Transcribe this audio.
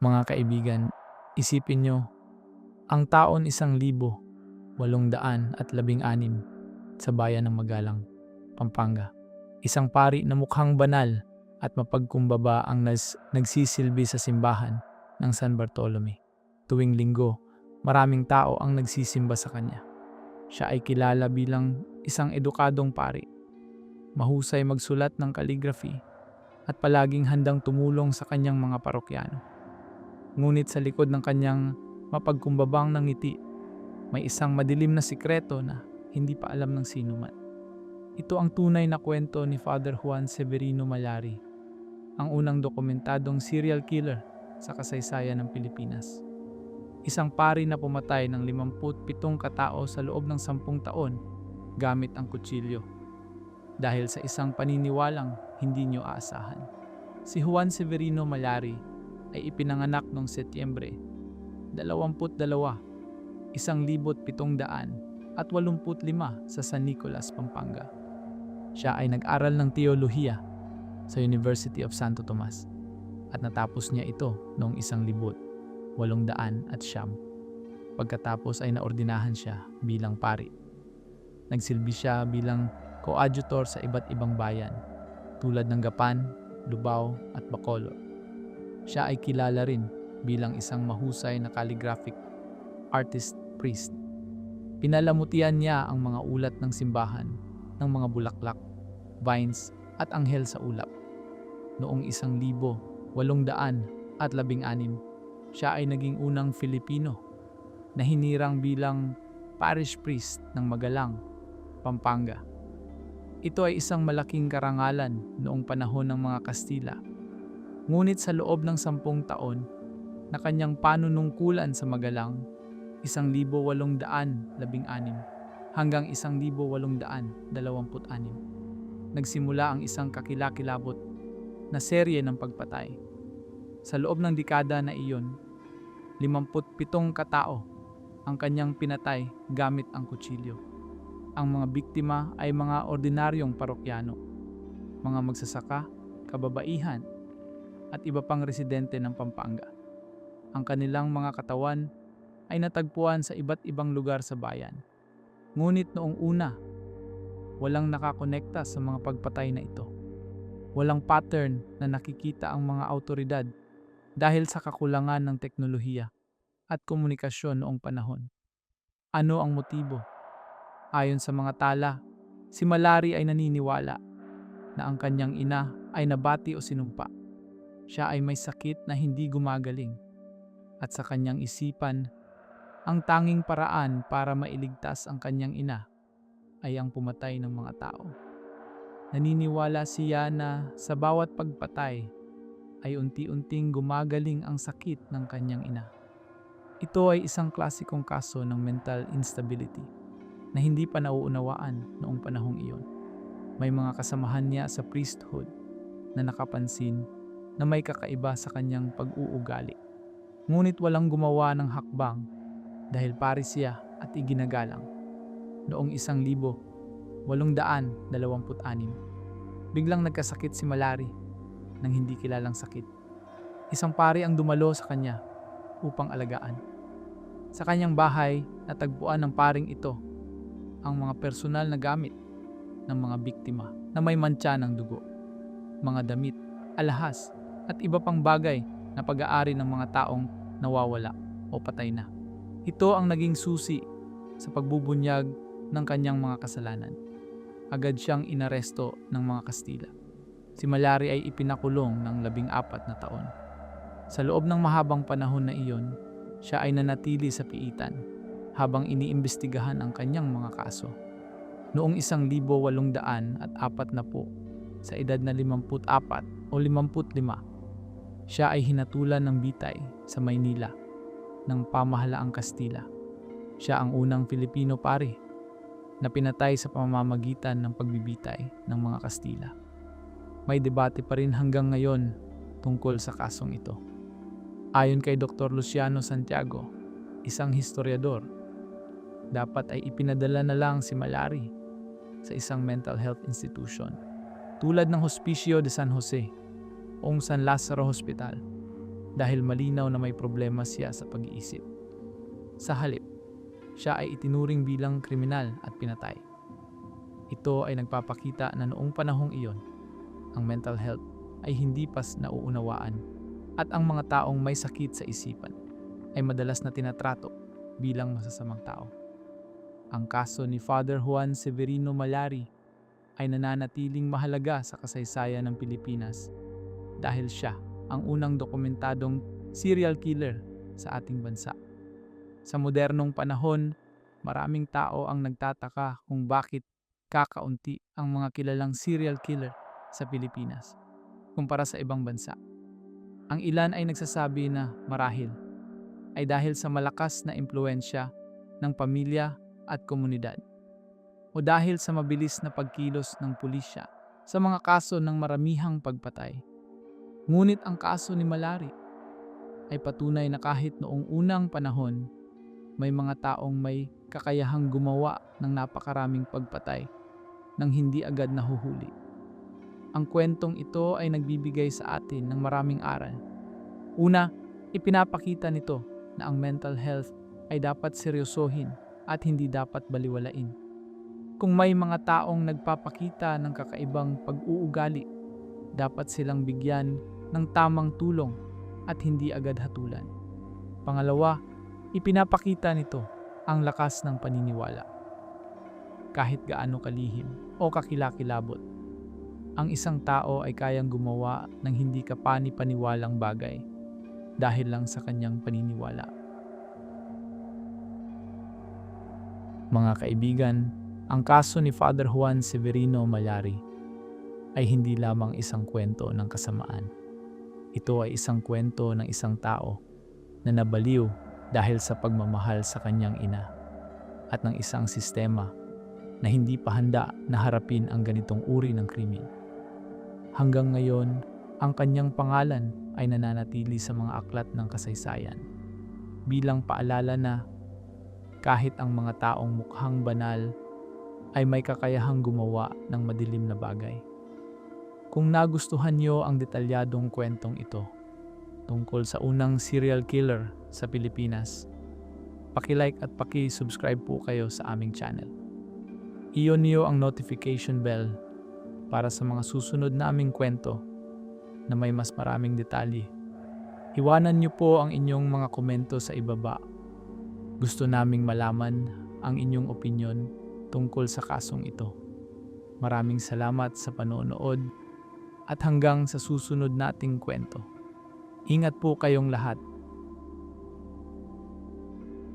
Mga kaibigan, isipin nyo, ang taon 1,816 sa bayan ng Magalang, Pampanga. Isang pari na mukhang banal at mapagkumbaba ang nagsisilbi sa simbahan ng San Bartolome. Tuwing linggo, maraming tao ang nagsisimba sa kanya. Siya ay kilala bilang isang edukadong pari, mahusay magsulat ng calligraphy at palaging handang tumulong sa kanyang mga parokyano. Ngunit sa likod ng kanyang mapagkumbabang ng ngiti, may isang madilim na sikreto na hindi pa alam ng sino man. Ito ang tunay na kwento ni Father Juan Severino Mallari, ang unang dokumentadong serial killer sa kasaysayan ng Pilipinas. Isang pari na pumatay ng 57 katao sa loob ng 10 taon gamit ang kutsilyo dahil sa isang paniniwalang hindi nyo aasahan. Si Juan Severino Mallari ay ipinanganak noong Setyembre 22, 1785 sa San Nicolas, Pampanga. Siya ay nag-aral ng teolohiya sa University of Santo Tomas at natapos niya ito noong 1809. Pagkatapos ay naordinahan siya bilang pari. Nagsilbi siya bilang coadjutor sa iba't ibang bayan tulad ng Gapan, Lubao at Bacolod. Siya ay kilala rin bilang isang mahusay na calligraphic artist priest. Pinalamutian niya ang mga ulat ng simbahan ng mga bulaklak, vines at anghel sa ulap. Noong 1816, siya ay naging unang Filipino na hinirang bilang parish priest ng Magalang, Pampanga. Ito ay isang malaking karangalan noong panahon ng mga Kastila. Ngunit sa loob ng 10 taon na kanyang panunungkulan sa Magalang, 1,816 hanggang 1,826, nagsimula ang isang kakilakilabot na serye ng pagpatay. Sa loob ng dekada na iyon, 57 katao ang kanyang pinatay gamit ang kutsilyo. Ang mga biktima ay mga ordinaryong parokyano, mga magsasaka, kababaihan, at iba pang residente ng Pampanga. Ang kanilang mga katawan ay natagpuan sa iba't ibang lugar sa bayan. Ngunit noong una, walang nakakonekta sa mga pagpatay na ito. Walang pattern na nakikita ang mga autoridad dahil sa kakulangan ng teknolohiya at komunikasyon noong panahon. Ano ang motibo? Ayon sa mga tala, si Mallari ay naniniwala na ang kanyang ina ay nabati o sinumpa. Siya ay may sakit na hindi gumagaling at sa kanyang isipan, ang tanging paraan para mailigtas ang kanyang ina ay ang pumatay ng mga tao. Naniniwala siya na sa bawat pagpatay ay unti-unting gumagaling ang sakit ng kanyang ina. Ito ay isang klasikong kaso ng mental instability na hindi pa nauunawaan noong panahong iyon. May mga kasamahan niya sa priesthood na nakapansin na may kakaiba sa kanyang pag-uugali. Ngunit walang gumawa ng hakbang dahil pari siya at iginagalang. Noong 1826, biglang nagkasakit si Mallari ng hindi kilalang sakit. Isang pari ang dumalo sa kanya upang alagaan. Sa kanyang bahay, natagpuan ng paring ito ang mga personal na gamit ng mga biktima na may mantsa ng dugo, mga damit, alahas, at iba pang bagay na pag-aari ng mga taong nawawala o patay na. Ito ang naging susi sa pagbubunyag ng kanyang mga kasalanan. Agad siyang inaresto ng mga Kastila. Si Mallari ay ipinakulong ng 14 na taon. Sa loob ng mahabang panahon na iyon, siya ay nanatili sa piitan habang iniimbestigahan ang kanyang mga kaso. Noong 1840 sa edad na 54 o 55, siya ay hinatulan ng bitay sa Maynila ng pamahalaang Kastila. Siya ang unang Filipino pari na pinatay sa pamamagitan ng pagbibitay ng mga Kastila. May debate pa rin hanggang ngayon tungkol sa kasong ito. Ayon kay Dr. Luciano Santiago, isang historiador, dapat ay ipinadala na lang si Mallari sa isang mental health institution tulad ng Hospicio de San Jose o San Lazaro Hospital dahil malinaw na may problema siya sa pag-iisip. Sa halip, siya ay itinuring bilang kriminal at pinatay. Ito ay nagpapakita na noong panahong iyon, ang mental health ay hindi pa nauunawaan at ang mga taong may sakit sa isipan ay madalas na tinatrato bilang masasamang tao. Ang kaso ni Father Juan Severino Malari ay nananatiling mahalaga sa kasaysayan ng Pilipinas dahil siya ang unang dokumentadong serial killer sa ating bansa. Sa modernong panahon, maraming tao ang nagtataka kung bakit kakaunti ang mga kilalang serial killer sa Pilipinas kumpara sa ibang bansa. Ang ilan ay nagsasabi na marahil ay dahil sa malakas na impluensya ng pamilya at komunidad o dahil sa mabilis na pagkilos ng pulisya sa mga kaso ng maramihang pagpatay. Ngunit ang kaso ni Malari ay patunay na kahit noong unang panahon, may mga taong may kakayahang gumawa ng napakaraming pagpatay nang hindi agad nahuhuli. Ang kwentong ito ay nagbibigay sa atin ng maraming aral. Una, ipinapakita nito na ang mental health ay dapat seryosohin at hindi dapat baliwalain. Kung may mga taong nagpapakita ng kakaibang pag-uugali, dapat silang bigyan ng tamang tulong at hindi agad hatulan. Pangalawa, ipinapakita nito ang lakas ng paniniwala. Kahit gaano kalihim o kakilakilabot, ang isang tao ay kayang gumawa ng hindi kapani-paniwalang bagay dahil lang sa kanyang paniniwala. Mga kaibigan, ang kaso ni Father Juan Severino Malari ay hindi lamang isang kwento ng kasamaan. Ito ay isang kwento ng isang tao na nabaliw dahil sa pagmamahal sa kanyang ina at ng isang sistema na hindi pa handa na harapin ang ganitong uri ng krimen. Hanggang ngayon, ang kanyang pangalan ay nananatili sa mga aklat ng kasaysayan bilang paalala na kahit ang mga taong mukhang banal ay may kakayahang gumawa ng madilim na bagay. Kung nagustuhan niyo ang detalyadong kwentong ito tungkol sa unang serial killer sa Pilipinas, paki-like at paki-subscribe po kayo sa aming channel. I-on niyo ang notification bell para sa mga susunod naming kwento na may mas maraming detalye. Iwanan niyo po ang inyong mga komento sa ibaba. Gusto naming malaman ang inyong opinyon tungkol sa kasong ito. Maraming salamat sa panonood at hanggang sa susunod nating kwento. Ingat po kayong lahat.